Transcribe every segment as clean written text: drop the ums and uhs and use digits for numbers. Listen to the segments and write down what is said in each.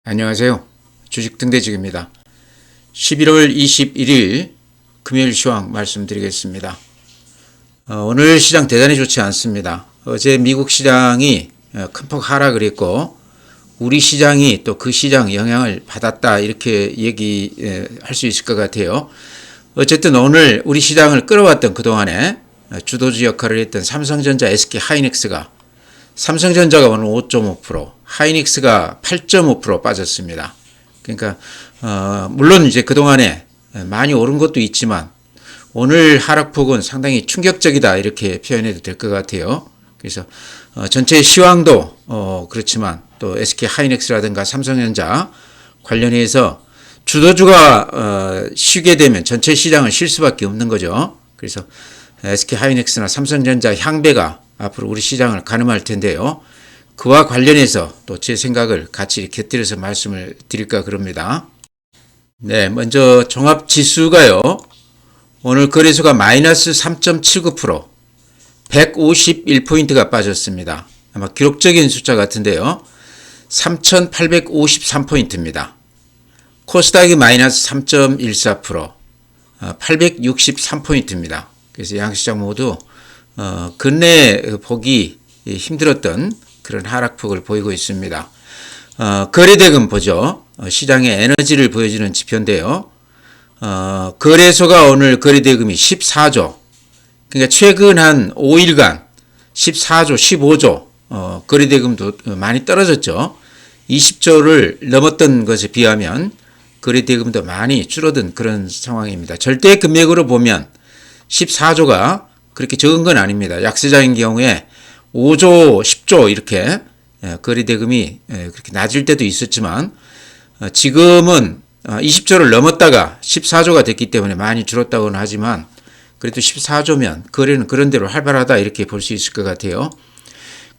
안녕하세요. 주식등대직입니다. 11월 21일 금요일 시황 말씀드리겠습니다. 오늘 시장 대단히 좋지 않습니다. 어제 미국 시장이 큰 폭 하락을 했고 우리 시장이 또 그 시장 영향을 받았다 이렇게 얘기할 수 있을 것 같아요. 어쨌든 오늘 우리 시장을 끌어왔던 그동안에 주도주 역할을 했던 삼성전자, SK하이닉스가 삼성전자가 오늘 5.5%, 하이닉스가 8.5% 빠졌습니다. 그러니까 물론 이제 그동안에 많이 오른 것도 있지만 오늘 하락폭은 상당히 충격적이다 이렇게 표현해도 될 것 같아요. 그래서 전체 시황도 그렇지만 또 SK하이닉스라든가 삼성전자 관련해서 주도주가 쉬게 되면 전체 시장은 쉴 수밖에 없는 거죠. 그래서 SK하이닉스나 삼성전자 향배가 앞으로 우리 시장을 가늠할 텐데요. 그와 관련해서 또 제 생각을 같이 곁들여서 말씀을 드릴까 그럽니다. 네, 먼저 종합지수가요. 오늘 거래소가 마이너스 3.79%, 151포인트가 빠졌습니다. 아마 기록적인 숫자 같은데요. 3,853포인트입니다. 코스닥이 마이너스 3.14%, 863포인트입니다. 그래서 양시장 모두 근래 보기 힘들었던 그런 하락폭을 보이고 있습니다. 거래대금 보죠. 시장의 에너지를 보여주는 지표인데요. 거래소가 오늘 거래대금이 14조. 그러니까 최근 한 5일간 14조, 15조 거래대금도 많이 떨어졌죠. 20조를 넘었던 것에 비하면 거래대금도 많이 줄어든 그런 상황입니다. 절대 금액으로 보면 14조가 그렇게 적은 건 아닙니다. 약세장인 경우에 5조, 10조 이렇게 거래대금이 그렇게 낮을 때도 있었지만 지금은 20조를 넘었다가 14조가 됐기 때문에 많이 줄었다고는 하지만 그래도 14조면 거래는 그런 대로 활발하다 이렇게 볼 수 있을 것 같아요.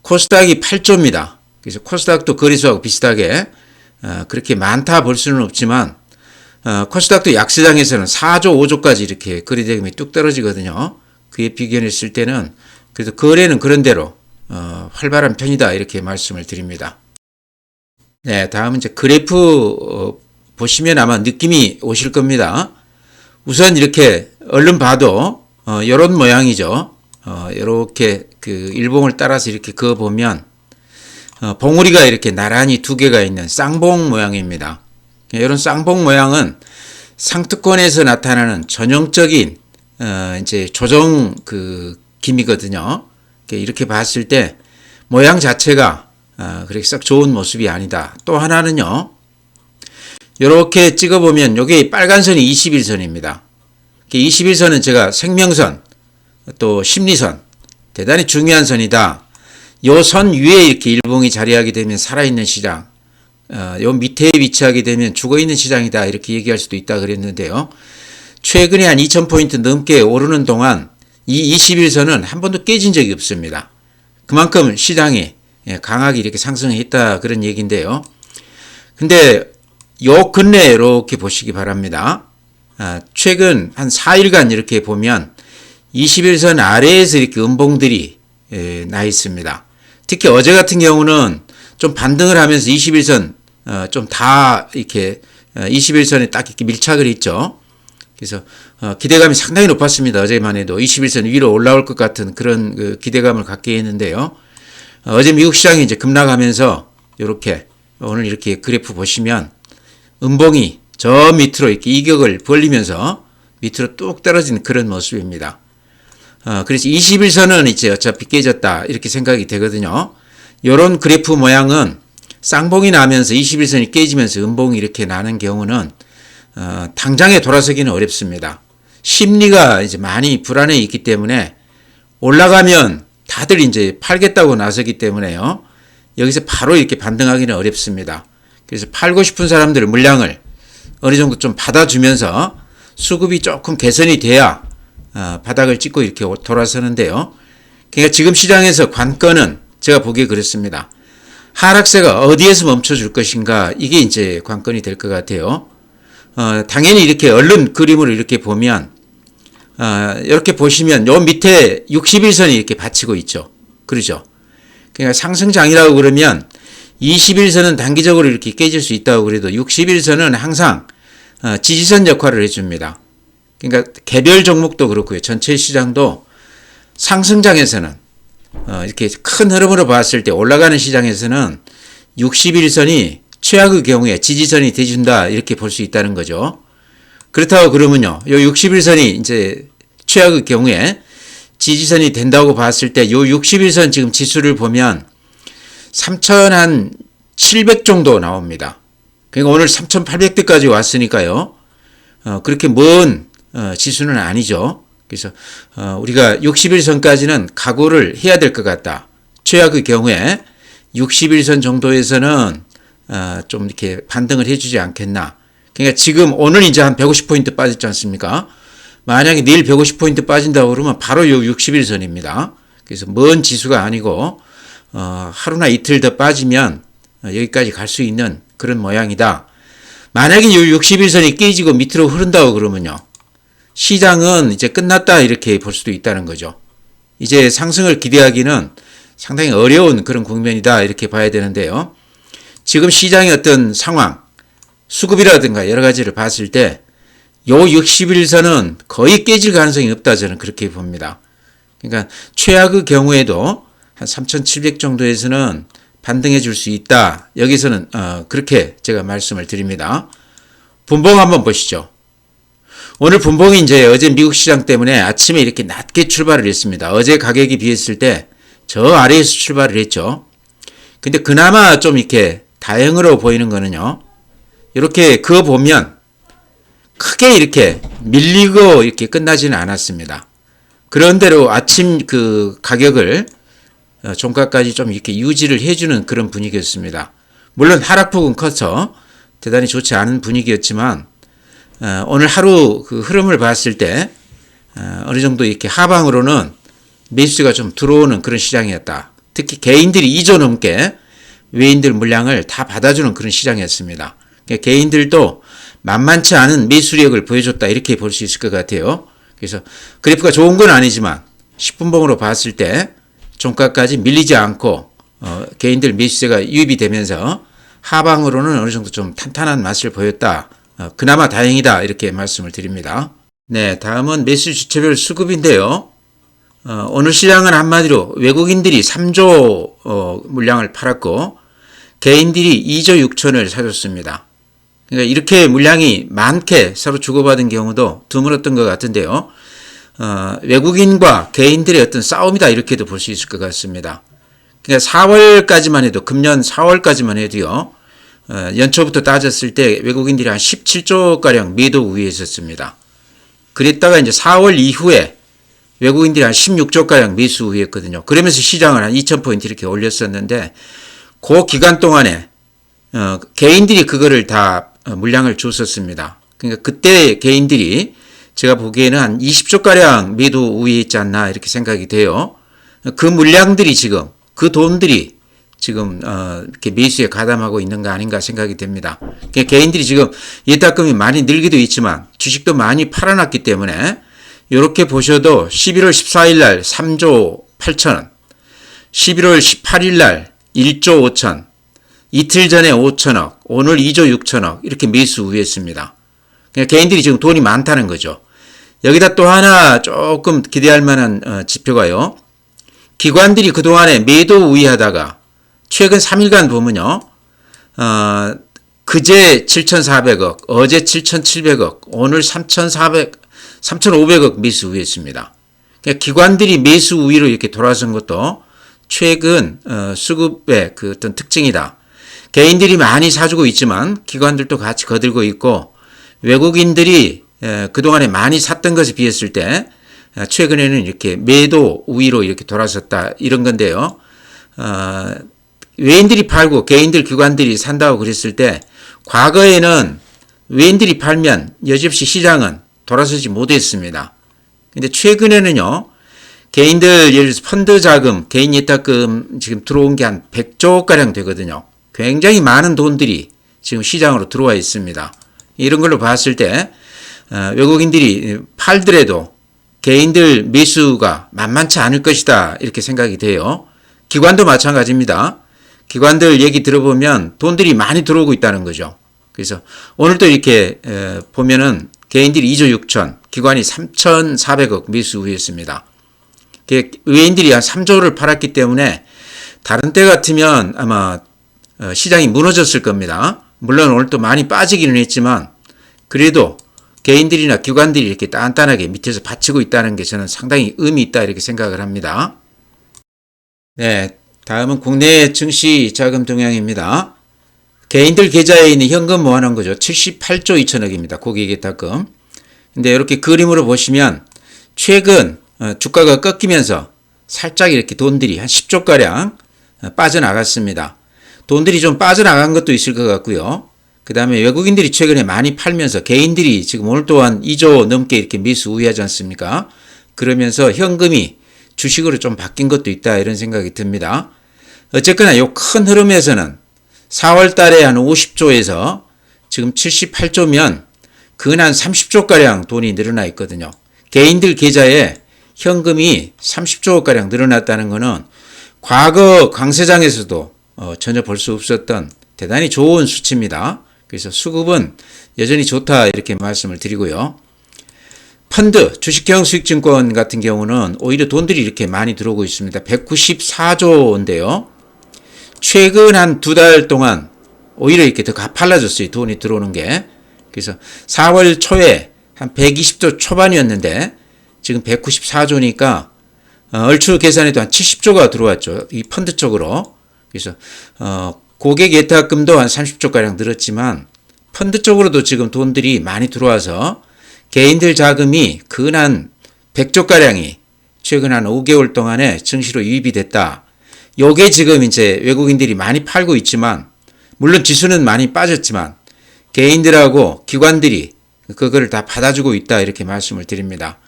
코스닥이 8조입니다. 그래서 코스닥도 거래소하고 비슷하게 그렇게 많다 볼 수는 없지만 코스닥도 약세장에서는 4조, 5조까지 이렇게 거래대금이 뚝 떨어지거든요. 그에 비교했을 때는 그래도 거래는 그런 대로 활발한 편이다 이렇게 말씀을 드립니다. 네, 다음은 이제 그래프 보시면 아마 느낌이 오실 겁니다. 우선 이렇게 얼른 봐도 이런 모양이죠. 이렇게 그 일봉을 따라서 이렇게 그어 보면 봉우리가 이렇게 나란히 두 개가 있는 쌍봉 모양입니다. 이런 쌍봉 모양은 상투권에서 나타나는 전형적인 이제 조정 그 기미거든요. 이렇게 봤을 때 모양 자체가 그렇게 썩 좋은 모습이 아니다. 또 하나는요. 이렇게 찍어보면 이게 빨간 선이 21선입니다. 21선은 제가 생명선 또 심리선 대단히 중요한 선이다. 요 선 위에 이렇게 일봉이 자리하게 되면 살아있는 시장, 요 밑에 위치하게 되면 죽어있는 시장이다 이렇게 얘기할 수도 있다 그랬는데요. 최근에 한 2000포인트 넘게 오르는 동안 이 21선은 한 번도 깨진 적이 없습니다. 그만큼 시장이 강하게 이렇게 상승했다 그런 얘기인데요. 근데 요 근래 이렇게 보시기 바랍니다. 최근 한 4일간 이렇게 보면 21선 아래에서 이렇게 음봉들이 나 있습니다. 특히 어제 같은 경우는 좀 반등을 하면서 21선 좀 다 이렇게 21선에 딱 이렇게 밀착을 했죠. 그래서 기대감이 상당히 높았습니다. 어제만 해도 21선 위로 올라올 것 같은 그런 그 기대감을 갖게 했는데요. 어제 미국 시장이 이제 급락하면서 이렇게 오늘 이렇게 그래프 보시면 음봉이 저 밑으로 이렇게 이격을 벌리면서 밑으로 뚝 떨어진 그런 모습입니다. 그래서 21선은 이제 어차피 깨졌다 이렇게 생각이 되거든요. 이런 그래프 모양은 쌍봉이 나면서 21선이 깨지면서 음봉이 이렇게 나는 경우는 당장에 돌아서기는 어렵습니다. 심리가 이제 많이 불안해 있기 때문에 올라가면 다들 이제 팔겠다고 나서기 때문에요. 여기서 바로 이렇게 반등하기는 어렵습니다. 그래서 팔고 싶은 사람들 물량을 어느 정도 좀 받아주면서 수급이 조금 개선이 돼야 바닥을 찍고 이렇게 돌아서는데요. 그러니까 지금 시장에서 관건은 제가 보기에 그렇습니다. 하락세가 어디에서 멈춰줄 것인가 이게 이제 관건이 될 것 같아요. 당연히 이렇게 얼른 그림으로 이렇게 보면 이렇게 보시면 요 밑에 61선이 이렇게 받치고 있죠. 그러죠. 그러니까 상승장이라고 그러면 21선은 단기적으로 이렇게 깨질 수 있다고 그래도 61선은 항상 지지선 역할을 해줍니다. 그러니까 개별 종목도 그렇고요. 전체 시장도 상승장에서는 이렇게 큰 흐름으로 봤을 때 올라가는 시장에서는 61선이 최악의 경우에 지지선이 돼준다 이렇게 볼 수 있다는 거죠. 그렇다고 그러면요. 요 61선이 이제 최악의 경우에 지지선이 된다고 봤을 때 요 61선 지금 지수를 보면 3,700 정도 나옵니다. 그러니까 오늘 3,800대까지 왔으니까요. 그렇게 먼 지수는 아니죠. 그래서 우리가 61선까지는 각오를 해야 될 것 같다. 최악의 경우에 61선 정도에서는 좀 이렇게 반등을 해주지 않겠나. 그러니까 지금 오늘 이제 한 150포인트 빠졌지 않습니까? 만약에 내일 150포인트 빠진다고 그러면 바로 요 61선입니다. 그래서 먼 지수가 아니고 하루나 이틀 더 빠지면 여기까지 갈 수 있는 그런 모양이다. 만약에 요 61선이 깨지고 밑으로 흐른다고 그러면요. 시장은 이제 끝났다 이렇게 볼 수도 있다는 거죠. 이제 상승을 기대하기는 상당히 어려운 그런 국면이다 이렇게 봐야 되는데요. 지금 시장의 어떤 상황, 수급이라든가 여러 가지를 봤을 때 요 61선은 거의 깨질 가능성이 없다 저는 그렇게 봅니다. 그러니까 최악의 경우에도 한 3,700 정도에서는 반등해 줄 수 있다. 여기서는 그렇게 제가 말씀을 드립니다. 분봉 한번 보시죠. 오늘 분봉이 이제 어제 미국 시장 때문에 아침에 이렇게 낮게 출발을 했습니다. 어제 가격이 비했을 때 저 아래에서 출발을 했죠. 근데 그나마 좀 이렇게 다행으로 보이는 거는요. 이렇게 그거 보면 크게 이렇게 밀리고 이렇게 끝나지는 않았습니다. 그런대로 아침 그 가격을 종가까지 좀 이렇게 유지를 해주는 그런 분위기였습니다. 물론 하락폭은 커서 대단히 좋지 않은 분위기였지만 오늘 하루 그 흐름을 봤을 때 어느 정도 이렇게 하방으로는 매수가 좀 들어오는 그런 시장이었다. 특히 개인들이 2조 넘게 외인들 물량을 다 받아주는 그런 시장이었습니다. 개인들도 만만치 않은 매수력을 보여줬다 이렇게 볼 수 있을 것 같아요. 그래서 그래프가 좋은 건 아니지만 10분봉으로 봤을 때 종가까지 밀리지 않고 개인들 매수세가 유입이 되면서 하방으로는 어느 정도 좀 탄탄한 맛을 보였다. 그나마 다행이다 이렇게 말씀을 드립니다. 네, 다음은 매수 주체별 수급인데요. 오늘 시장은 한마디로 외국인들이 3조 물량을 팔았고 개인들이 2조 6천을 사줬습니다. 그러니까 이렇게 물량이 많게 서로 주고받은 경우도 드물었던 것 같은데요. 외국인과 개인들의 어떤 싸움이다 이렇게도 볼 수 있을 것 같습니다. 그러니까 4월까지만 해도 금년 4월까지만 해도요. 연초부터 따졌을 때 외국인들이 한 17조가량 매도 우위에 있었습니다. 그랬다가 이제 4월 이후에 외국인들이 한 16조가량 매수 우위였거든요. 그러면서 시장을 한 2,000포인트 이렇게 올렸었는데 그 기간 동안에 개인들이 그거를 다 물량을 줬었습니다. 그러니까 그때 개인들이 제가 보기에는 한 20조가량 매도 우위에 있지 않나 이렇게 생각이 돼요. 그 물량들이 지금 그 돈들이 지금 이렇게 매수에 가담하고 있는 거 아닌가 생각이 됩니다. 그러니까 개인들이 지금 예탁금이 많이 늘기도 있지만 주식도 많이 팔아놨기 때문에 이렇게 보셔도 11월 14일 날 3조 8천원, 11월 18일 날 1조 5천, 이틀 전에 5천억, 오늘 2조 6천억 이렇게 매수 우위했습니다. 그러니까 개인들이 지금 돈이 많다는 거죠. 여기다 또 하나 조금 기대할 만한 지표가요. 기관들이 그동안에 매도 우위하다가 최근 3일간 보면요. 그제 7,400억, 어제 7,700억, 오늘 3,500억 매수 우위했습니다. 그러니까 기관들이 매수 우위로 이렇게 돌아선 것도 최근 수급의 그 어떤 특징이다. 개인들이 많이 사주고 있지만 기관들도 같이 거들고 있고 외국인들이 그동안에 많이 샀던 것에 비했을 때 최근에는 이렇게 매도 우위로 이렇게 돌아섰다 이런 건데요. 외인들이 팔고 개인들 기관들이 산다고 그랬을 때 과거에는 외인들이 팔면 여지없이 시장은 돌아서지 못했습니다. 근데 최근에는요. 개인들 예를 들어서 펀드 자금, 개인 예탁금 지금 들어온 게 한 100조가량 되거든요. 굉장히 많은 돈들이 지금 시장으로 들어와 있습니다. 이런 걸로 봤을 때 외국인들이 팔더라도 개인들 매수가 만만치 않을 것이다 이렇게 생각이 돼요. 기관도 마찬가지입니다. 기관들 얘기 들어보면 돈들이 많이 들어오고 있다는 거죠. 그래서 오늘도 이렇게 보면은 개인들이 2조 6천, 기관이 3,400억 매수 우회했습니다. 외인들이 한 3조를 팔았기 때문에 다른 때 같으면 아마 시장이 무너졌을 겁니다. 물론 오늘 또 많이 빠지기는 했지만 그래도 개인들이나 기관들이 이렇게 단단하게 밑에서 받치고 있다는 게 저는 상당히 의미 있다 이렇게 생각을 합니다. 네, 다음은 국내 증시 자금 동향입니다. 개인들 계좌에 있는 현금 모아놓은 거죠. 78조 2천억입니다. 고객예탁금. 근데 이렇게 그림으로 보시면 최근 주가가 꺾이면서 살짝 이렇게 돈들이 한 10조가량 빠져나갔습니다. 돈들이 좀 빠져나간 것도 있을 것 같고요. 그 다음에 외국인들이 최근에 많이 팔면서 개인들이 지금 오늘 또한 2조 넘게 이렇게 매수 우회하지 않습니까? 그러면서 현금이 주식으로 좀 바뀐 것도 있다 이런 생각이 듭니다. 어쨌거나 이 큰 흐름에서는 4월 달에 한 50조에서 지금 78조면 근한 30조가량 돈이 늘어나 있거든요. 개인들 계좌에 현금이 30조가량 늘어났다는 것은 과거 강세장에서도 전혀 볼 수 없었던 대단히 좋은 수치입니다. 그래서 수급은 여전히 좋다 이렇게 말씀을 드리고요. 펀드, 주식형 수익증권 같은 경우는 오히려 돈들이 이렇게 많이 들어오고 있습니다. 194조인데요. 최근 한 2달 동안 오히려 이렇게 더 가팔라졌어요. 돈이 들어오는 게. 그래서 4월 초에 한 120조 초반이었는데 지금 194조니까 얼추 계산해도 한 70조가 들어왔죠. 이 펀드 쪽으로. 그래서 고객 예탁금도 한 30조가량 늘었지만 펀드 쪽으로도 지금 돈들이 많이 들어와서 개인들 자금이 근한 100조가량이 최근 한 5개월 동안에 증시로 유입이 됐다. 요게 지금 이제 외국인들이 많이 팔고 있지만 물론 지수는 많이 빠졌지만 개인들하고 기관들이 그거를 다 받아주고 있다 이렇게 말씀을 드립니다.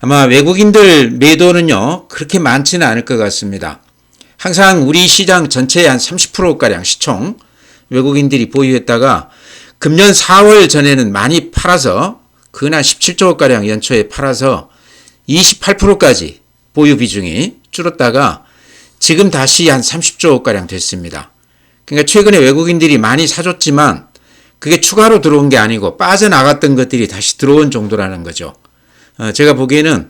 아마 외국인들 매도는요 그렇게 많지는 않을 것 같습니다. 항상 우리 시장 전체의 한 30%가량 시총 외국인들이 보유했다가 금년 4월 전에는 많이 팔아서 근한 17조가량 연초에 팔아서 28%까지 보유 비중이 줄었다가 지금 다시 한 30조가량 됐습니다. 그러니까 최근에 외국인들이 많이 사줬지만 그게 추가로 들어온 게 아니고 빠져나갔던 것들이 다시 들어온 정도라는 거죠. 제가 보기에는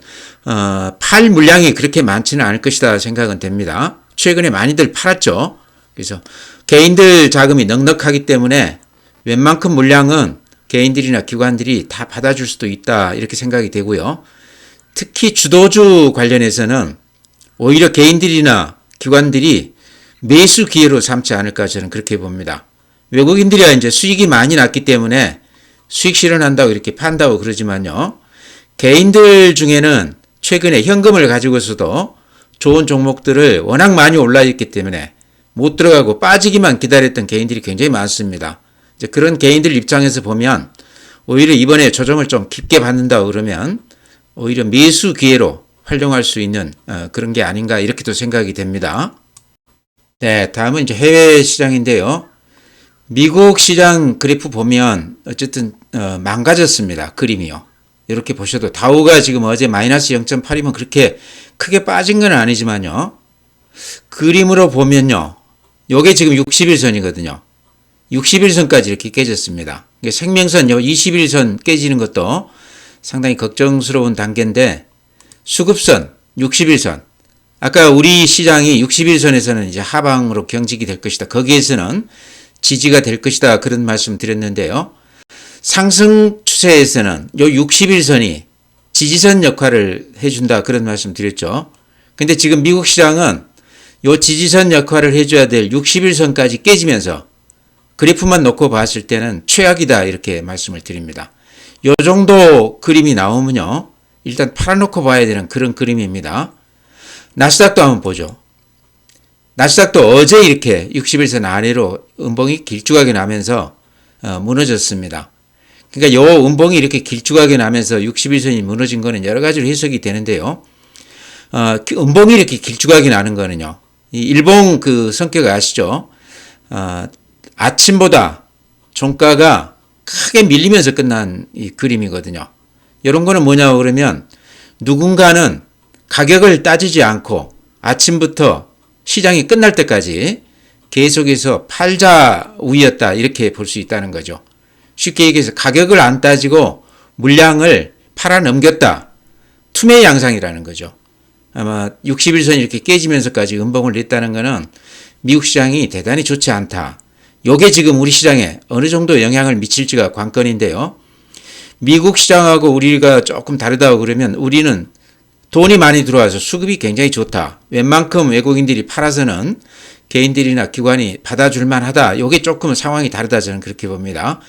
팔 물량이 그렇게 많지는 않을 것이다 생각은 됩니다. 최근에 많이들 팔았죠. 그래서 개인들 자금이 넉넉하기 때문에 웬만큼 물량은 개인들이나 기관들이 다 받아줄 수도 있다 이렇게 생각이 되고요. 특히 주도주 관련해서는 오히려 개인들이나 기관들이 매수 기회로 삼지 않을까 저는 그렇게 봅니다. 외국인들이야 이제 수익이 많이 났기 때문에 수익 실현한다고 이렇게 판다고 그러지만요. 개인들 중에는 최근에 현금을 가지고서도 좋은 종목들을 워낙 많이 올라 있기 때문에 못 들어가고 빠지기만 기다렸던 개인들이 굉장히 많습니다. 이제 그런 개인들 입장에서 보면 오히려 이번에 조정을 좀 깊게 받는다 그러면 오히려 매수 기회로 활용할 수 있는 그런 게 아닌가 이렇게도 생각이 됩니다. 네, 다음은 이제 해외 시장인데요. 미국 시장 그래프 보면 어쨌든 망가졌습니다. 그림이요. 이렇게 보셔도 다우가 지금 어제 마이너스 0.8이면 그렇게 크게 빠진 건 아니지만요. 그림으로 보면요. 요게 지금 60일선이거든요. 60일선까지 이렇게 깨졌습니다. 생명선 요 21선 깨지는 것도 상당히 걱정스러운 단계인데 수급선 60일선 아까 우리 시장이 60일선에서는 이제 하방으로 경직이 될 것이다. 거기에서는 지지가 될 것이다. 그런 말씀 드렸는데요. 상승 추세에서는 요 60일선이 지지선 역할을 해준다. 그런 말씀 드렸죠. 근데 지금 미국 시장은 요 지지선 역할을 해줘야 될 60일선까지 깨지면서 그래프만 놓고 봤을 때는 최악이다. 이렇게 말씀을 드립니다. 요 정도 그림이 나오면요. 일단 팔아놓고 봐야 되는 그런 그림입니다. 나스닥도 한번 보죠. 나스닥도 어제 이렇게 60일선 아래로 음봉이 길쭉하게 나면서 무너졌습니다. 그러니까 요 음봉이 이렇게 길쭉하게 나면서 60일선이 무너진 거는 여러 가지로 해석이 되는데요. 음봉이 이렇게 길쭉하게 나는 거는요. 이 일봉 그 성격을 아시죠? 아침보다 종가가 크게 밀리면서 끝난 이 그림이거든요. 이런 거는 뭐냐고 그러면 누군가는 가격을 따지지 않고 아침부터 시장이 끝날 때까지 계속해서 팔자 우위였다 이렇게 볼 수 있다는 거죠. 쉽게 얘기해서 가격을 안 따지고 물량을 팔아 넘겼다. 투매 양상이라는 거죠. 아마 60일선이 이렇게 깨지면서까지 음봉을 냈다는 것은 미국 시장이 대단히 좋지 않다. 요게 지금 우리 시장에 어느 정도 영향을 미칠지가 관건인데요. 미국 시장하고 우리가 조금 다르다고 그러면 우리는 돈이 많이 들어와서 수급이 굉장히 좋다. 웬만큼 외국인들이 팔아서는 개인들이나 기관이 받아줄 만하다. 요게 조금 상황이 다르다 저는 그렇게 봅니다.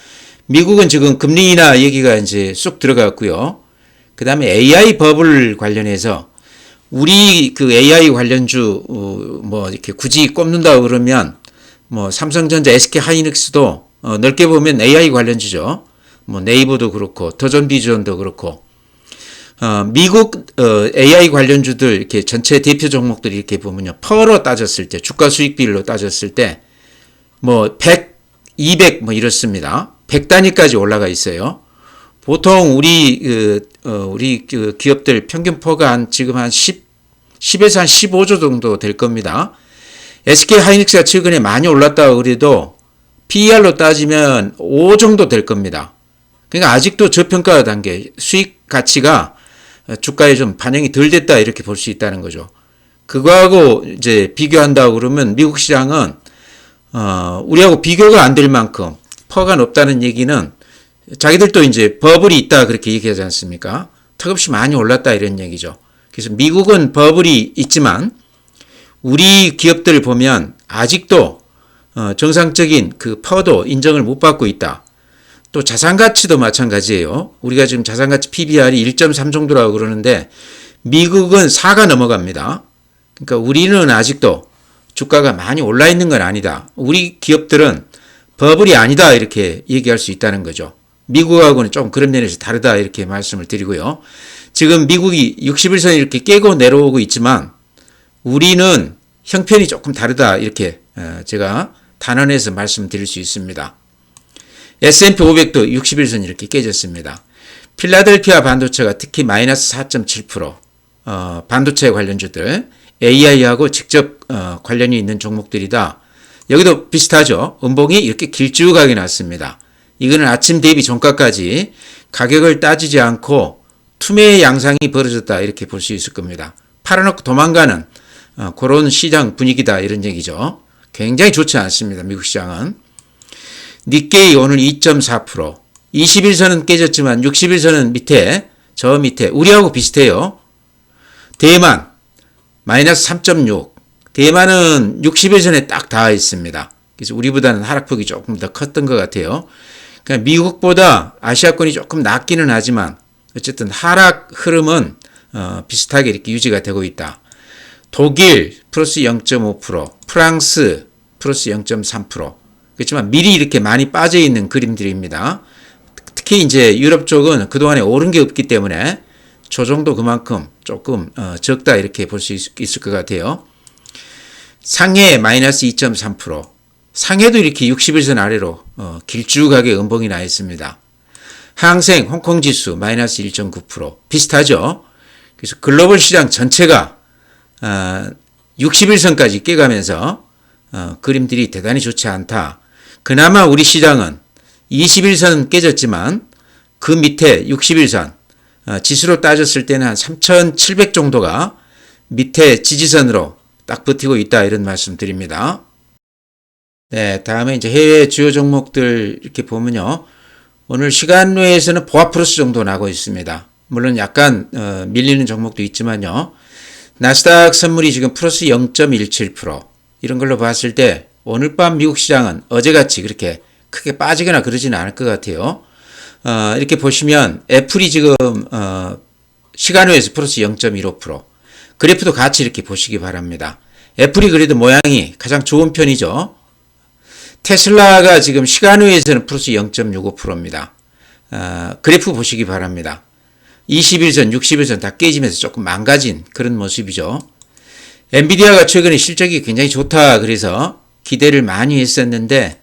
미국은 지금 금리 인하 얘기가 이제 쑥 들어갔고요. 그 다음에 AI 버블 관련해서 우리 그 AI 관련주 뭐 이렇게 굳이 꼽는다고 그러면 뭐 삼성전자, SK 하이닉스도 넓게 보면 AI 관련주죠. 뭐 네이버도 그렇고 더존비전도 그렇고 미국 AI 관련주들 이렇게 전체 대표 종목들이 이렇게 보면요. 퍼로 따졌을 때 주가 수익 비율로 따졌을 때 뭐 100, 200 뭐 이렇습니다. 100단위까지 올라가 있어요. 보통 우리 기업들 평균 퍼가 한 지금 한 10에서 한 15조 정도 될 겁니다. SK 하이닉스가 최근에 많이 올랐다고 그래도 PER로 따지면 5 정도 될 겁니다. 그러니까 아직도 저평가 단계, 수익 가치가 주가에 좀 반영이 덜 됐다 이렇게 볼 수 있다는 거죠. 그거하고 이제 비교한다고 그러면 미국 시장은 우리하고 비교가 안 될 만큼 퍼가 높다는 얘기는 자기들도 이제 버블이 있다 그렇게 얘기하지 않습니까? 턱없이 많이 올랐다 이런 얘기죠. 그래서 미국은 버블이 있지만 우리 기업들을 보면 아직도 정상적인 그 퍼도 인정을 못 받고 있다. 또 자산가치도 마찬가지예요. 우리가 지금 자산가치 PBR이 1.3 정도라고 그러는데 미국은 4가 넘어갑니다. 그러니까 우리는 아직도 주가가 많이 올라 있는 건 아니다. 우리 기업들은 버블이 아니다 이렇게 얘기할 수 있다는 거죠. 미국하고는 좀 그런 면에서 다르다 이렇게 말씀을 드리고요. 지금 미국이 60일선 이렇게 깨고 내려오고 있지만 우리는 형편이 조금 다르다 이렇게 제가 단언해서 말씀드릴 수 있습니다. S&P 500도 60일선 이렇게 깨졌습니다. 필라델피아 반도체가 특히 마이너스 4.7%, 반도체 관련주들, AI하고 직접 관련이 있는 종목들이다. 여기도 비슷하죠. 음봉이 이렇게 길쭉하게 났습니다. 이거는 아침 대비 종가까지 가격을 따지지 않고 투매 양상이 벌어졌다 이렇게 볼 수 있을 겁니다. 팔아놓고 도망가는 그런 시장 분위기다 이런 얘기죠. 굉장히 좋지 않습니다. 미국 시장은. 니케이 오늘 2.4%, 21선은 깨졌지만 61선은 밑에, 저 밑에 우리하고 비슷해요. 대만 마이너스 3.6, 대만은 61선에 딱 닿아 있습니다. 그래서 우리보다는 하락폭이 조금 더 컸던 것 같아요. 그러니까 미국보다 아시아권이 조금 낮기는 하지만 어쨌든 하락 흐름은 비슷하게 이렇게 유지가 되고 있다. 독일 플러스 0.5%, 프랑스 플러스 0.3%. 그렇지만 미리 이렇게 많이 빠져 있는 그림들입니다. 특히 이제 유럽 쪽은 그동안에 오른 게 없기 때문에 조정도 그만큼 조금 적다 이렇게 볼 수 있을 것 같아요. 상해 마이너스 2.3%. 상해도 이렇게 60일선 아래로 길쭉하게 음봉이 나 있습니다. 항생 홍콩 지수 마이너스 1.9%. 비슷하죠. 그래서 글로벌 시장 전체가 60일선까지 깨가면서 그림들이 대단히 좋지 않다. 그나마 우리 시장은 21선 깨졌지만 그 밑에 61선 지수로 따졌을 때는 한 3,700 정도가 밑에 지지선으로 딱 버티고 있다 이런 말씀 드립니다. 네, 다음에 이제 해외 주요 종목들 이렇게 보면요. 오늘 시간 외에서는 보합 플러스 정도 나고 있습니다. 물론 약간 밀리는 종목도 있지만요. 나스닥 선물이 지금 플러스 0.17% 이런 걸로 봤을 때 오늘 밤 미국 시장은 어제같이 그렇게 크게 빠지거나 그러지는 않을 것 같아요. 이렇게 보시면 애플이 지금 시간 외에서 플러스 0.15%, 그래프도 같이 이렇게 보시기 바랍니다. 애플이 그래도 모양이 가장 좋은 편이죠. 테슬라가 지금 시간 외에서는 플러스 0.65%입니다. 그래프 보시기 바랍니다. 20일선, 60일선 다 깨지면서 조금 망가진 그런 모습이죠. 엔비디아가 최근에 실적이 굉장히 좋다 그래서 기대를 많이 했었는데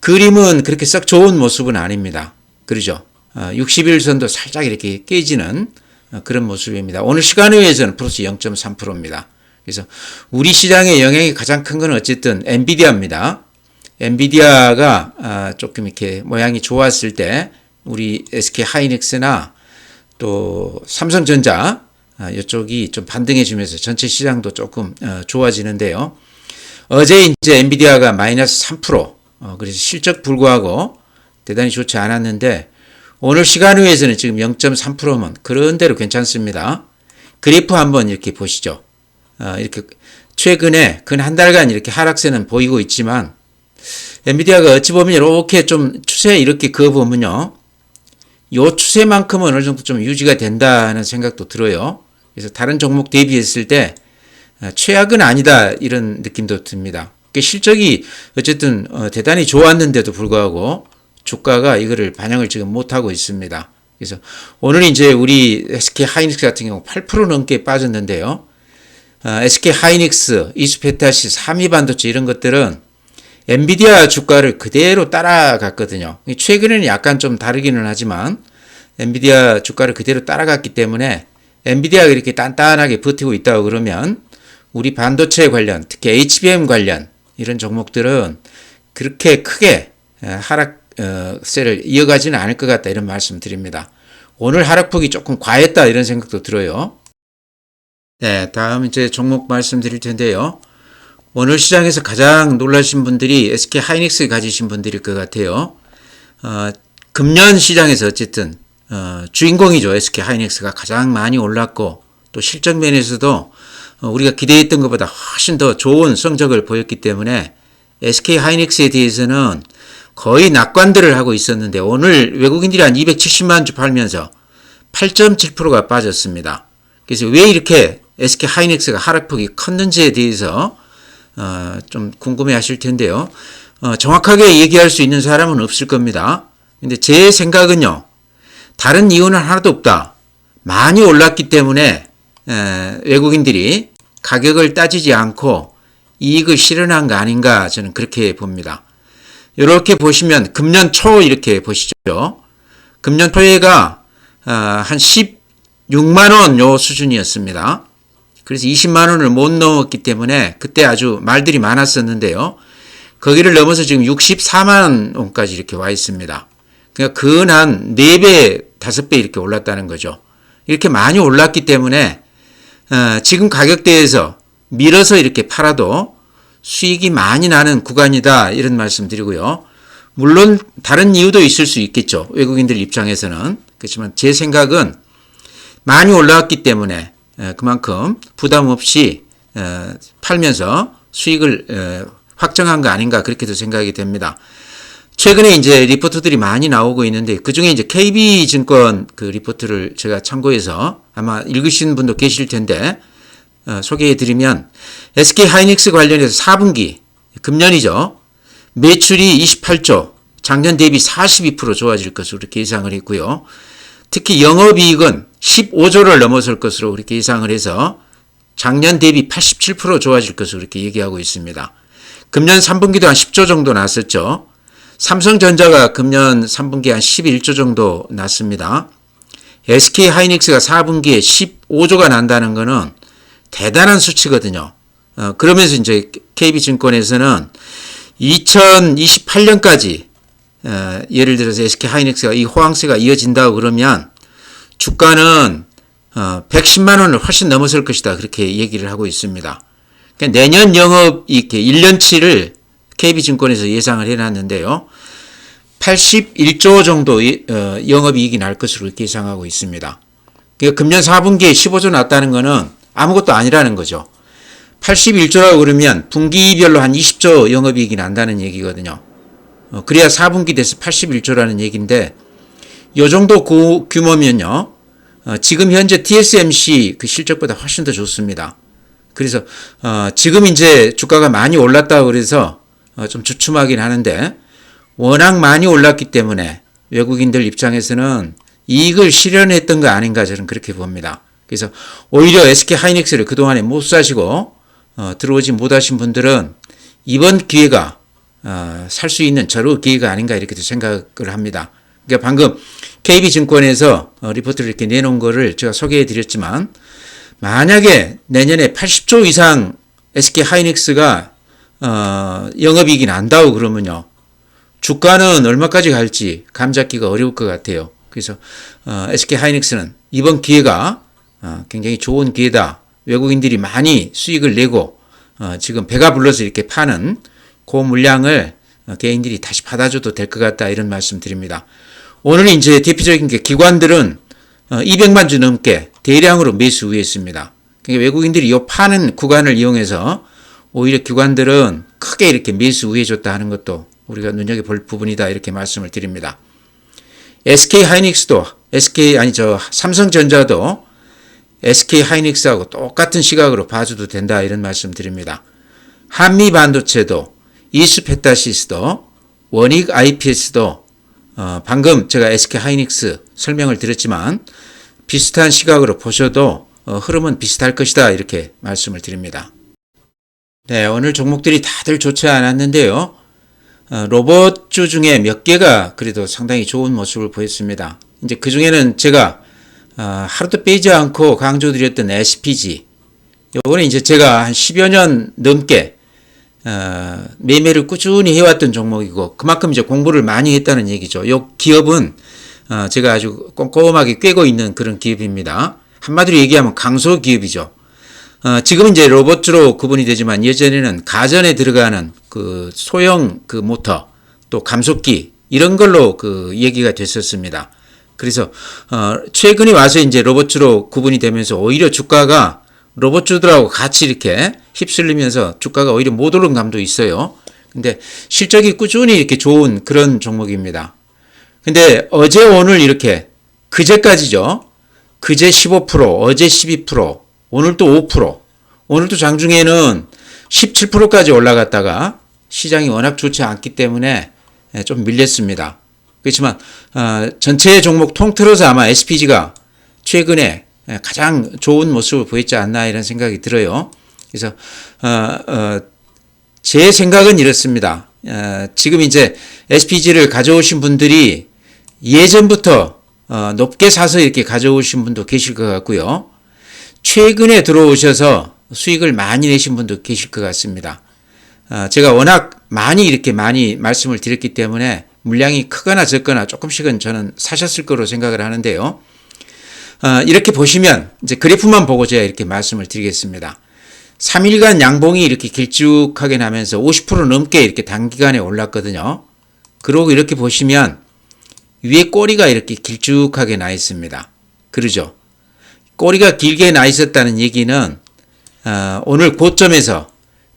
그림은 그렇게 썩 좋은 모습은 아닙니다. 그러죠. 60일선도 살짝 이렇게 깨지는 그런 모습입니다. 오늘 시간 외에서는 플러스 0.3%입니다. 그래서 우리 시장에 영향이 가장 큰 건 어쨌든 엔비디아입니다. 엔비디아가 조금 이렇게 모양이 좋았을 때 우리 SK 하이닉스나 또 삼성전자 이쪽이 좀 반등해 주면서 전체 시장도 조금 좋아지는데요. 어제 이제 엔비디아가 마이너스 3%, 그래서 실적 불구하고 대단히 좋지 않았는데 오늘 시간 후에서는 지금 0.3%면 그런 대로 괜찮습니다. 그래프 한번 이렇게 보시죠. 이렇게 최근에 근 한 달간 이렇게 하락세는 보이고 있지만 엔비디아가 어찌 보면 이렇게 좀 추세 이렇게 그어보면요. 요 추세만큼은 어느 정도 좀 유지가 된다는 생각도 들어요. 그래서 다른 종목 대비했을 때 최악은 아니다 이런 느낌도 듭니다. 실적이 어쨌든 대단히 좋았는데도 불구하고 주가가 이거를 반영을 지금 못하고 있습니다. 그래서 오늘 이제 우리 SK 하이닉스 같은 경우 8% 넘게 빠졌는데요. SK 하이닉스, 이스페타시, 삼이 반도체 이런 것들은 엔비디아 주가를 그대로 따라갔거든요. 최근에는 약간 좀 다르기는 하지만 엔비디아 주가를 그대로 따라갔기 때문에 엔비디아가 이렇게 단단하게 버티고 있다고 그러면 우리 반도체 관련, 특히 HBM 관련 이런 종목들은 그렇게 크게 하락세를 이어가지는 않을 것 같다 이런 말씀 드립니다. 오늘 하락폭이 조금 과했다 이런 생각도 들어요. 네, 다음 이제 종목 말씀드릴 텐데요. 오늘 시장에서 가장 놀라신 분들이 SK 하이닉스 가지신 분들일 것 같아요. 금년 시장에서 어쨌든 주인공이죠. SK 하이닉스가 가장 많이 올랐고 또 실적 면에서도 우리가 기대했던 것보다 훨씬 더 좋은 성적을 보였기 때문에 SK 하이닉스에 대해서는 거의 낙관들을 하고 있었는데 오늘 외국인들이 한 270만 주 팔면서 8.7%가 빠졌습니다. 그래서 왜 이렇게 SK 하이닉스가 하락폭이 컸는지에 대해서 좀 궁금해 하실 텐데요. 정확하게 얘기할 수 있는 사람은 없을 겁니다. 근데 제 생각은요. 다른 이유는 하나도 없다. 많이 올랐기 때문에 외국인들이 가격을 따지지 않고 이익을 실현한 거 아닌가 저는 그렇게 봅니다. 이렇게 보시면 금년 초 이렇게 보시죠. 금년 초에가 한 16만 원 요 수준이었습니다. 그래서 20만 원을 못 넘었기 때문에 그때 아주 말들이 많았었는데요. 거기를 넘어서 지금 64만 원까지 이렇게 와 있습니다. 그러니까 근 4배, 5배 이렇게 올랐다는 거죠. 이렇게 많이 올랐기 때문에 지금 가격대에서 밀어서 이렇게 팔아도 수익이 많이 나는 구간이다 이런 말씀 드리고요. 물론 다른 이유도 있을 수 있겠죠. 외국인들 입장에서는. 그렇지만 제 생각은 많이 올라왔기 때문에 그만큼 부담 없이 팔면서 수익을 확정한 거 아닌가 그렇게도 생각이 됩니다. 최근에 이제 리포트들이 많이 나오고 있는데 그 중에 이제 KB증권 그 리포트를 제가 참고해서 아마 읽으신 분도 계실 텐데 소개해 드리면 SK 하이닉스 관련해서 4분기 금년이죠. 매출이 28조, 작년 대비 42% 좋아질 것으로 이렇게 예상을 했고요. 특히 영업이익은 15조를 넘어설 것으로 그렇게 예상을 해서 작년 대비 87% 좋아질 것으로 이렇게 얘기하고 있습니다. 금년 3분기도 한 10조 정도 났었죠. 삼성전자가 금년 3분기에 한 11조 정도 났습니다. SK 하이닉스가 4분기에 15조가 난다는 것은 대단한 수치거든요. 그러면서 이제 KB증권에서는 2028년까지 예를 들어서 SK 하이닉스가 이 호황세가 이어진다고 그러면 주가는 110만 원을 훨씬 넘어설 것이다. 그렇게 얘기를 하고 있습니다. 그러니까 내년 영업 이렇게 1년치를 KB증권에서 예상을 해놨는데요. 81조 정도 영업이익이 날 것으로 이렇게 예상하고 있습니다. 그러니까 금년 4분기에 15조 났다는 것은 아무것도 아니라는 거죠. 81조라고 그러면 분기별로 한 20조 영업이익이 난다는 얘기거든요. 그래야 4분기 돼서 81조라는 얘기인데 이 정도 규모면요. 지금 현재 TSMC 그 실적보다 훨씬 더 좋습니다. 그래서 지금 이제 주가가 많이 올랐다고 그래서 좀 주춤하긴 하는데 워낙 많이 올랐기 때문에 외국인들 입장에서는 이익을 실현했던 거 아닌가 저는 그렇게 봅니다. 그래서 오히려 SK 하이닉스를 그동안에 못 사시고 들어오지 못하신 분들은 이번 기회가 살 수 있는 절호 기회가 아닌가 이렇게도 생각을 합니다. 그러니까 방금 KB증권에서 리포트를 이렇게 내놓은 거를 제가 소개해 드렸지만 만약에 내년에 80조 이상 SK 하이닉스가 영업이익이 난다고 그러면요, 주가는 얼마까지 갈지 감 잡기가 어려울 것 같아요. 그래서 SK 하이닉스는 이번 기회가 굉장히 좋은 기회다. 외국인들이 많이 수익을 내고 지금 배가 불러서 이렇게 파는 그 물량을 개인들이 다시 받아줘도 될 것 같다, 이런 말씀 드립니다. 오늘은 이제 대표적인 게 기관들은 200만 주 넘게 대량으로 매수 우회했습니다. 그러니까 외국인들이 이 파는 구간을 이용해서 오히려 기관들은 크게 이렇게 매수 우회해줬다 하는 것도 우리가 눈여겨볼 부분이다, 이렇게 말씀을 드립니다. SK 하이닉스도 삼성전자도 SK 하이닉스하고 똑같은 시각으로 봐줘도 된다, 이런 말씀 드립니다. 한미 반도체도, 이스페타시스도, 원익 IPS도 방금 제가 SK 하이닉스 설명을 드렸지만 비슷한 시각으로 보셔도 흐름은 비슷할 것이다, 이렇게 말씀을 드립니다. 네, 오늘 종목들이 다들 좋지 않았는데요. 로봇주 중에 몇 개가 그래도 상당히 좋은 모습을 보였습니다. 이제 그 중에는 제가 하루도 빼지 않고 강조드렸던 SPG, 요거는 이제 제가 한 10여 년 넘게 매매를 꾸준히 해왔던 종목이고 그만큼 이제 공부를 많이 했다는 얘기죠. 요 기업은 제가 아주 꼼꼼하게 꿰고 있는 그런 기업입니다. 한마디로 얘기하면 강소 기업이죠. 지금은 이제 로봇주로 구분이 되지만 예전에는 가전에 들어가는 그 소형 그 모터, 또 감속기, 이런 걸로 그 얘기가 됐었습니다. 그래서 최근에 와서 이제 로봇주로 구분이 되면서 오히려 주가가 로봇주들하고 같이 이렇게 휩쓸리면서 주가가 오히려 못 오른 감도 있어요. 근데 실적이 꾸준히 이렇게 좋은 그런 종목입니다. 근데 어제 오늘 이렇게 그제까지죠. 그제 15%, 어제 12%, 오늘 또 5%, 오늘 또 장중에는 17%까지 올라갔다가 시장이 워낙 좋지 않기 때문에 좀 밀렸습니다. 그렇지만 전체 종목 통틀어서 아마 SPG가 최근에 가장 좋은 모습을 보였지 않나, 이런 생각이 들어요. 그래서 제 생각은 이렇습니다. 지금 이제 SPG를 가져오신 분들이 예전부터 높게 사서 이렇게 가져오신 분도 계실 것 같고요. 최근에 들어오셔서 수익을 많이 내신 분도 계실 것 같습니다. 제가 워낙 이렇게 많이 말씀을 드렸기 때문에 물량이 크거나 적거나 조금씩은 저는 사셨을 거로 생각을 하는데요. 이렇게 보시면 이제 그래프만 보고 제가 이렇게 말씀을 드리겠습니다. 3일간 양봉이 이렇게 길쭉하게 나면서 50% 넘게 이렇게 단기간에 올랐거든요. 그러고 이렇게 보시면 위에 꼬리가 이렇게 길쭉하게 나 있습니다. 그러죠? 꼬리가 길게 나 있었다는 얘기는 오늘 고점에서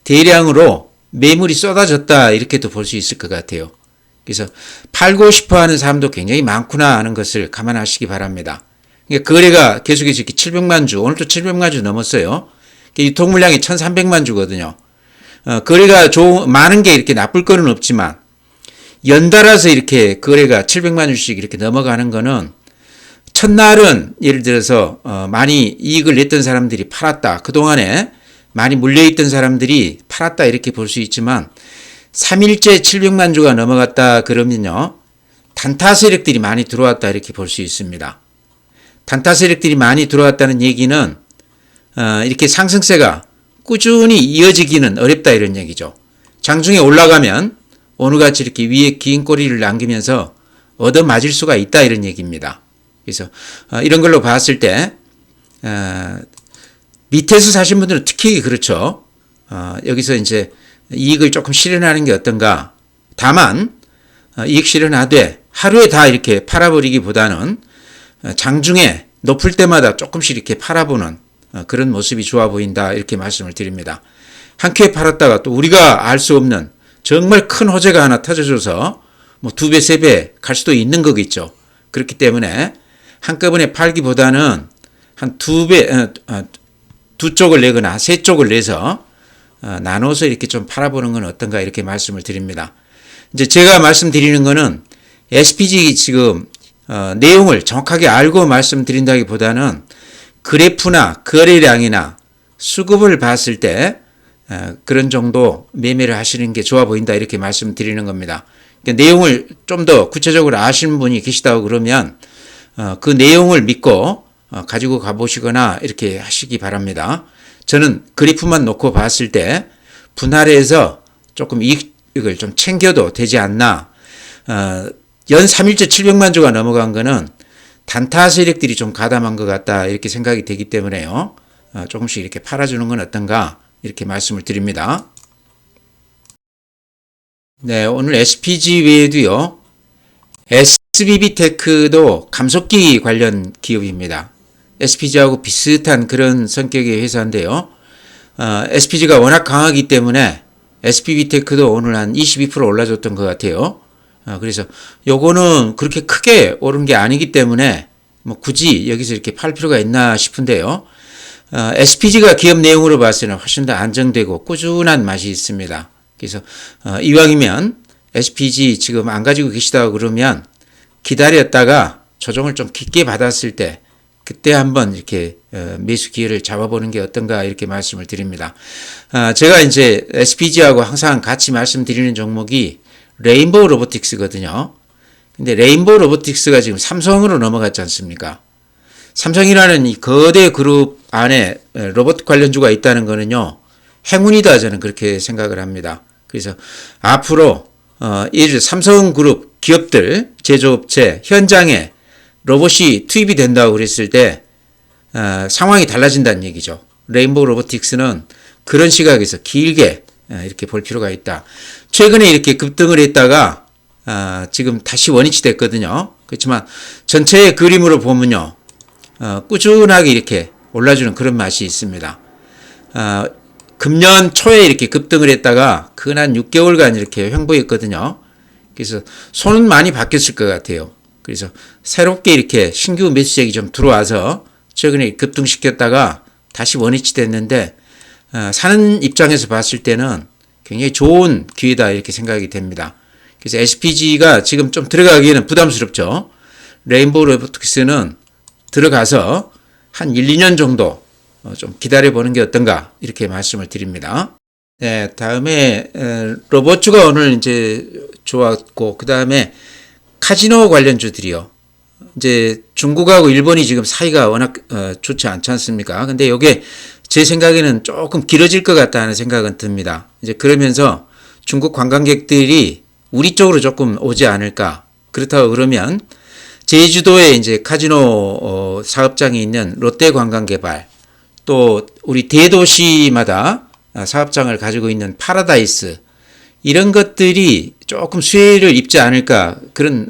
대량으로 매물이 쏟아졌다, 이렇게도 볼 수 있을 것 같아요. 그래서 팔고 싶어 하는 사람도 굉장히 많구나 하는 것을 감안하시기 바랍니다. 그러니까 거래가 계속해서 이렇게 700만 주, 오늘도 700만 주 넘었어요. 유통 물량이 1300만 주거든요. 거래가 많은 게 이렇게 나쁠 거는 없지만 연달아서 이렇게 거래가 700만 주씩 이렇게 넘어가는 거는 첫날은 예를 들어서 많이 이익을 냈던 사람들이 팔았다, 그동안에 많이 물려있던 사람들이 팔았다, 이렇게 볼 수 있지만 3일째 700만 주가 넘어갔다 그러면요, 단타 세력들이 많이 들어왔다, 이렇게 볼 수 있습니다. 단타 세력들이 많이 들어왔다는 얘기는 이렇게 상승세가 꾸준히 이어지기는 어렵다, 이런 얘기죠. 장중에 올라가면 오늘같이 이렇게 위에 긴 꼬리를 남기면서 얻어맞을 수가 있다, 이런 얘기입니다. 그래서 이런 걸로 봤을 때 밑에서 사신 분들은 특히 그렇죠. 여기서 이제 이익을 조금 실현하는 게 어떤가. 다만 이익 실현하되 하루에 다 이렇게 팔아버리기보다는 장중에 높을 때마다 조금씩 이렇게 팔아보는 그런 모습이 좋아 보인다, 이렇게 말씀을 드립니다. 한 큐에 팔았다가 또 우리가 알 수 없는 정말 큰 호재가 하나 터져줘서 뭐 2배, 3배 갈 수도 있는 거겠죠. 그렇기 때문에 한꺼번에 팔기보다는 한 2배, 두 쪽을 내거나 세 쪽을 내서 나눠서 이렇게 좀 팔아보는 건 어떤가, 이렇게 말씀을 드립니다. 이제 제가 말씀드리는 거는 SPG 지금 내용을 정확하게 알고 말씀드린다기보다는 그래프나 거래량이나 수급을 봤을 때 그런 정도 매매를 하시는 게 좋아 보인다, 이렇게 말씀드리는 겁니다. 그러니까 내용을 좀 더 구체적으로 아시는 분이 계시다고 그러면 그 내용을 믿고 가지고 가보시거나 이렇게 하시기 바랍니다. 저는 그래프만 놓고 봤을 때 분할해서 조금 이익을 좀 챙겨도 되지 않나. 연 3일째 700만 주가 넘어간 거는 단타 세력들이 좀 가담한 것 같다 이렇게 생각이 되기 때문에요. 조금씩 이렇게 팔아주는 건 어떤가 이렇게 말씀을 드립니다. 네, 오늘 SPG 외에도요. SBB테크도 감속기 관련 기업입니다. SPG하고 비슷한 그런 성격의 회사인데요. SPG가 워낙 강하기 때문에 SBB테크도 오늘 한 22% 올라줬던 것 같아요. 그래서 요거는 그렇게 크게 오른 게 아니기 때문에 뭐 굳이 여기서 이렇게 팔 필요가 있나 싶은데요. SPG가 기업 내용으로 봤을 때는 훨씬 더 안정되고 꾸준한 맛이 있습니다. 그래서 이왕이면 SPG 지금 안 가지고 계시다고 그러면 기다렸다가 조정을 좀 깊게 받았을 때 그때 한번 이렇게 매수 기회를 잡아보는 게 어떤가 이렇게 말씀을 드립니다. 제가 이제 SPG하고 항상 같이 말씀드리는 종목이 레인보우 로보틱스거든요. 근데 레인보우 로보틱스가 지금 삼성으로 넘어갔지 않습니까? 삼성이라는 이 거대 그룹 안에 로봇 관련주가 있다는 거는요, 행운이다 저는 그렇게 생각을 합니다. 그래서 앞으로 예를 삼성그룹 기업들, 제조업체 현장에 로봇이 투입이 된다고 그랬을 때 상황이 달라진다는 얘기죠. 레인보우 로보틱스는 그런 시각에서 길게 이렇게 볼 필요가 있다. 최근에 이렇게 급등을 했다가 지금 다시 원위치 됐거든요. 그렇지만 전체의 그림으로 보면요, 꾸준하게 이렇게 올라주는 그런 맛이 있습니다. 금년 초에 이렇게 급등을 했다가 근 6개월간 이렇게 횡보했거든요. 그래서 손은 많이 바뀌었을 것 같아요. 그래서 새롭게 이렇게 신규 매수액이 좀 들어와서 최근에 급등시켰다가 다시 원위치 됐는데 사는 입장에서 봤을 때는 굉장히 좋은 기회다 이렇게 생각이 됩니다. 그래서 SPG가 지금 좀 들어가기에는 부담스럽죠. 레인보우 로보틱스는 들어가서 한 1, 2년 정도 좀 기다려보는 게 어떤가 이렇게 말씀을 드립니다. 네, 다음에 로봇주가 오늘 이제 좋았고 그 다음에 카지노 관련주들이요. 이제 중국하고 일본이 지금 사이가 워낙 좋지 않지 않습니까? 근데 이게 제 생각에는 조금 길어질 것 같다는 생각은 듭니다. 이제 그러면서 중국 관광객들이 우리 쪽으로 조금 오지 않을까. 그렇다고 그러면 제주도에 이제 카지노 사업장이 있는 롯데관광개발, 또 우리 대도시마다 사업장을 가지고 있는 파라다이스, 이런 것들이 조금 수혜를 입지 않을까 그런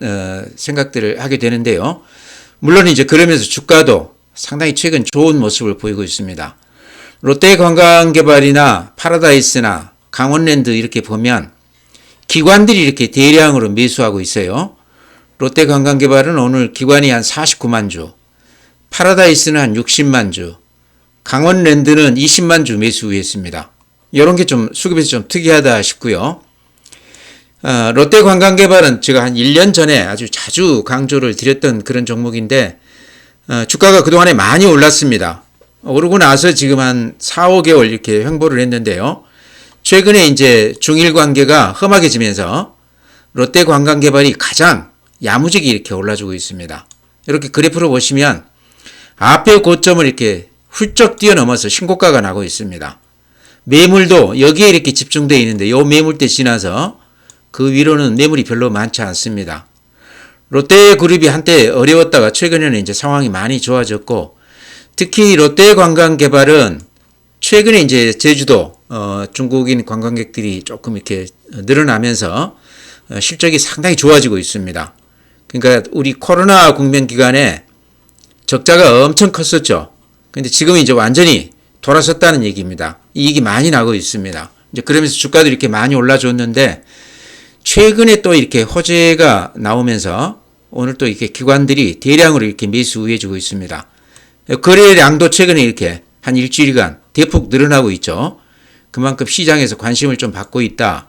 생각들을 하게 되는데요. 물론 이제 그러면서 주가도 상당히 최근 좋은 모습을 보이고 있습니다. 롯데관광개발이나 파라다이스나 강원랜드 이렇게 보면 기관들이 이렇게 대량으로 매수하고 있어요. 롯데관광개발은 오늘 기관이 한 49만 주, 파라다이스는 한 60만 주, 강원랜드는 20만 주 매수했습니다. 이런 게 좀 수급에서 좀 특이하다 싶고요. 롯데관광개발은 제가 한 1년 전에 아주 자주 강조를 드렸던 그런 종목인데 주가가 그동안에 많이 올랐습니다. 오르고 나서 지금 한 4, 5개월 이렇게 횡보를 했는데요. 최근에 이제 중일 관계가 험하게지면서 롯데관광개발이 가장 야무지게 이렇게 올라주고 있습니다. 이렇게 그래프로 보시면 앞에 고점을 이렇게 훌쩍 뛰어넘어서 신고가가 나고 있습니다. 매물도 여기에 이렇게 집중되어 있는데 이 매물대 지나서 그 위로는 매물이 별로 많지 않습니다. 롯데그룹이 한때 어려웠다가 최근에는 이제 상황이 많이 좋아졌고, 특히 롯데관광개발은 최근에 이제 제주도 중국인 관광객들이 조금 이렇게 늘어나면서 실적이 상당히 좋아지고 있습니다. 그러니까 우리 코로나 국면 기간에 적자가 엄청 컸었죠. 근데 지금 이제 완전히 돌아섰다는 얘기입니다. 이익이 많이 나고 있습니다. 이제 그러면서 주가도 이렇게 많이 올라줬는데 최근에 또 이렇게 호재가 나오면서 오늘 또 이렇게 기관들이 대량으로 이렇게 매수 우회해주고 있습니다. 거래량도 최근에 이렇게 한 일주일간 대폭 늘어나고 있죠. 그만큼 시장에서 관심을 좀 받고 있다.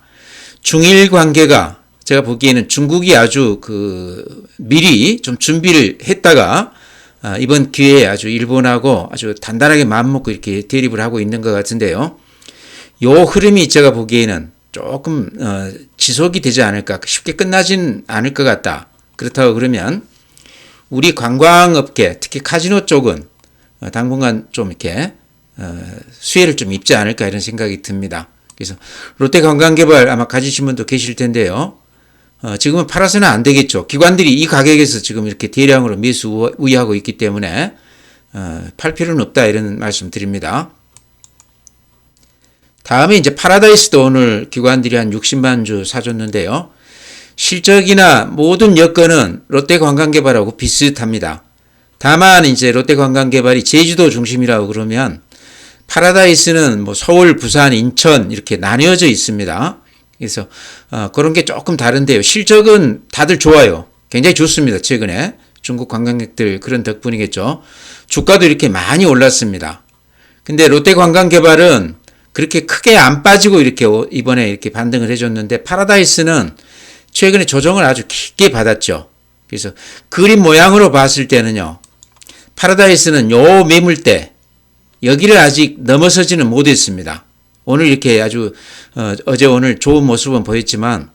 중일 관계가 제가 보기에는 중국이 아주 미리 좀 준비를 했다가 이번 기회에 아주 일본하고 아주 단단하게 마음먹고 이렇게 대립을 하고 있는 것 같은데요. 요 흐름이 제가 보기에는 조금 지속이 되지 않을까, 쉽게 끝나진 않을 것 같다. 그렇다고 그러면 우리 관광업계, 특히 카지노 쪽은 당분간 좀 이렇게 수혜를 좀 입지 않을까 이런 생각이 듭니다. 그래서 롯데관광개발 아마 가지신 분도 계실 텐데요. 지금은 팔아서는 안 되겠죠. 기관들이 이 가격에서 지금 이렇게 대량으로 매수 우위하고 있기 때문에 팔 필요는 없다 이런 말씀 드립니다. 다음에 이제 파라다이스도 오늘 기관들이 한 60만 주 사줬는데요. 실적이나 모든 여건은 롯데관광개발하고 비슷합니다. 다만 이제 롯데관광개발이 제주도 중심이라고 그러면 파라다이스는 뭐 서울, 부산, 인천 이렇게 나뉘어져 있습니다. 그래서 그런 게 조금 다른데요. 실적은 다들 좋아요. 굉장히 좋습니다. 최근에 중국 관광객들 그런 덕분이겠죠. 주가도 이렇게 많이 올랐습니다. 근데 롯데관광개발은 그렇게 크게 안 빠지고 이렇게 이번에 이렇게 반등을 해줬는데 파라다이스는 최근에 조정을 아주 깊게 받았죠. 그래서 그림 모양으로 봤을 때는요. 파라다이스는 요 매물대 여기를 아직 넘어서지는 못했습니다. 오늘 이렇게 아주 어제 오늘 좋은 모습은 보였지만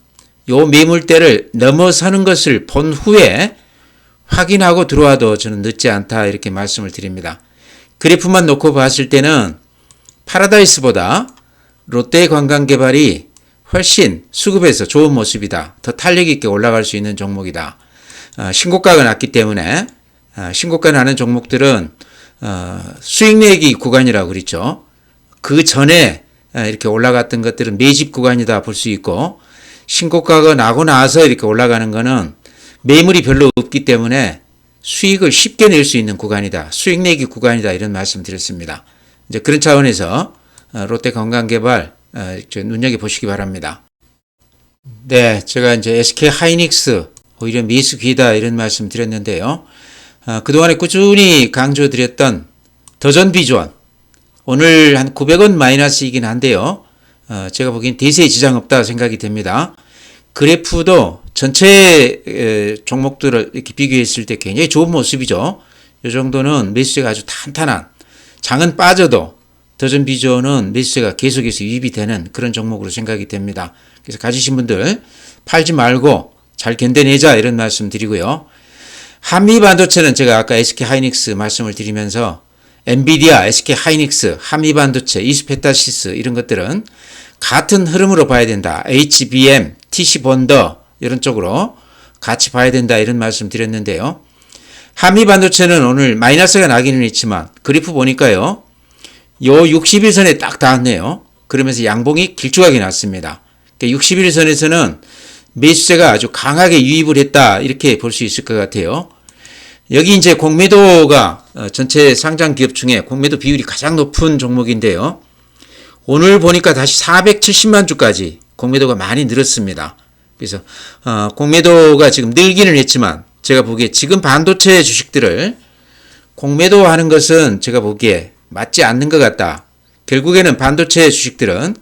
요 매물대를 넘어서는 것을 본 후에 확인하고 들어와도 저는 늦지 않다 이렇게 말씀을 드립니다. 그래프만 놓고 봤을 때는 파라다이스보다 롯데관광개발이 훨씬 수급에서 좋은 모습이다. 더 탄력 있게 올라갈 수 있는 종목이다. 신고가가 났기 때문에 신고가 나는 종목들은 수익내기 구간이라고 그랬죠. 그 전에 이렇게 올라갔던 것들은 매집 구간이다 볼 수 있고 신고가가 나고 나서 이렇게 올라가는 거는 매물이 별로 없기 때문에 수익을 쉽게 낼 수 있는 구간이다. 수익내기 구간이다. 이런 말씀 드렸습니다. 이제 그런 차원에서 롯데관광개발 눈여겨보시기 바랍니다. 네, 제가 이제 SK하이닉스 오히려 매수 기회다 이런 말씀 드렸는데요. 그동안에 꾸준히 강조드렸던 더전비전 오늘 한 900원 마이너스이긴 한데요. 제가 보기엔 대세에 지장 없다 생각이 됩니다. 그래프도 전체 종목들을 이렇게 비교했을 때 굉장히 좋은 모습이죠. 이 정도는 매수세가 아주 탄탄한 장은 빠져도 더전비전은 매수세가 계속해서 유입이 되는 그런 종목으로 생각이 됩니다. 그래서 가지신 분들 팔지 말고 잘 견뎌내자 이런 말씀 드리고요. 한미반도체는 제가 아까 SK하이닉스 말씀을 드리면서 엔비디아, SK하이닉스, 한미반도체, 이스페타시스 이런 것들은 같은 흐름으로 봐야 된다. HBM, TC본더 이런 쪽으로 같이 봐야 된다 이런 말씀 드렸는데요. 한미반도체는 오늘 마이너스가 나기는 했지만 그래프 보니까요. 요 60일선에 딱 닿았네요. 그러면서 양봉이 길쭉하게 났습니다. 60일선에서는 매수세가 아주 강하게 유입을 했다 이렇게 볼 수 있을 것 같아요. 여기 이제 공매도가 전체 상장 기업 중에 공매도 비율이 가장 높은 종목인데요. 오늘 보니까 다시 470만 주까지 공매도가 많이 늘었습니다. 그래서 공매도가 지금 늘기는 했지만 제가 보기에 지금 반도체 주식들을 공매도하는 것은 제가 보기에 맞지 않는 것 같다. 결국에는 반도체 주식들은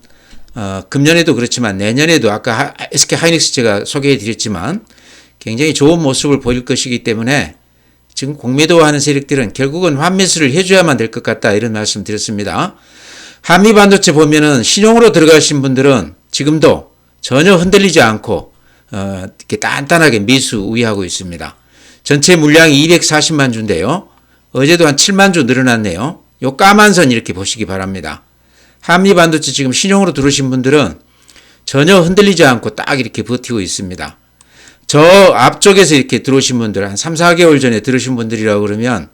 금년에도 그렇지만 내년에도 아까 SK하이닉스 제가 소개해 드렸지만 굉장히 좋은 모습을 보일 것이기 때문에 지금 공매도하는 세력들은 결국은 환매수를 해줘야만 될 것 같다 이런 말씀 드렸습니다. 한미반도체 보면은 신용으로 들어가신 분들은 지금도 전혀 흔들리지 않고 이렇게 단단하게 매수 우위하고 있습니다. 전체 물량이 240만 주인데요. 어제도 한 7만 주 늘어났네요. 요 까만 선 이렇게 보시기 바랍니다. 한미반도체 지금 신용으로 들어오신 분들은 전혀 흔들리지 않고 딱 이렇게 버티고 있습니다. 저 앞쪽에서 이렇게 들어오신 분들 한 3, 4개월 전에 들으신 분들이라고 그러면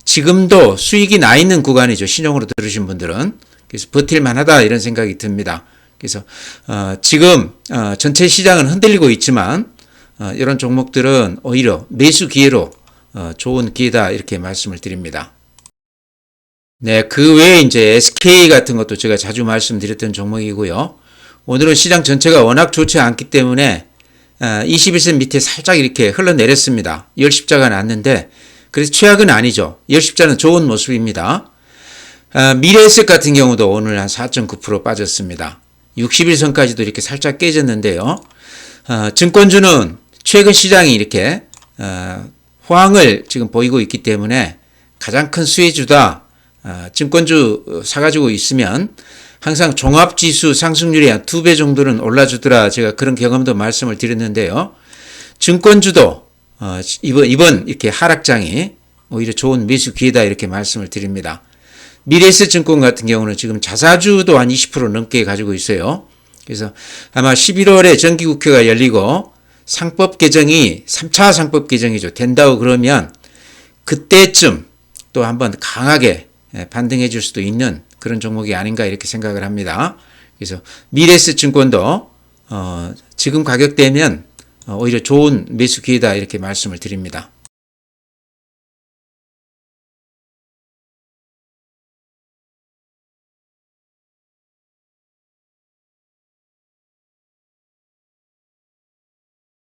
지금도 수익이 나 있는 구간이죠. 신용으로 들으신 분들은. 그래서 버틸만 하다 이런 생각이 듭니다. 그래서 지금 전체 시장은 흔들리고 있지만 이런 종목들은 오히려 매수 기회로 좋은 기회다 이렇게 말씀을 드립니다. 네, 그 외에 이제 SK 같은 것도 제가 자주 말씀드렸던 종목이고요. 오늘은 시장 전체가 워낙 좋지 않기 때문에 21선 밑에 살짝 이렇게 흘러내렸습니다. 10십자가 났는데 그래서 최악은 아니죠. 10십자는 좋은 모습입니다. 미래에셋 같은 경우도 오늘 한 4.9% 빠졌습니다. 61선까지도 이렇게 살짝 깨졌는데요. 증권주는 최근 시장이 이렇게 호황을 지금 보이고 있기 때문에 가장 큰 수혜주다. 증권주 사가지고 있으면 항상 종합지수 상승률이 한 2배 정도는 올라주더라. 제가 그런 경험도 말씀을 드렸는데요. 증권주도 이번 이렇게 하락장이 오히려 좋은 매수 기회다 이렇게 말씀을 드립니다. 미래에셋증권 같은 경우는 지금 자사주도 한 20% 넘게 가지고 있어요. 그래서 아마 11월에 정기국회가 열리고 상법 개정이 3차 상법 개정이죠. 된다고 그러면 그때쯤 또 한번 강하게 반등해 줄 수도 있는 그런 종목이 아닌가 이렇게 생각을 합니다. 그래서 미래에셋증권도 지금 가격대면 오히려 좋은 매수 기회다 이렇게 말씀을 드립니다.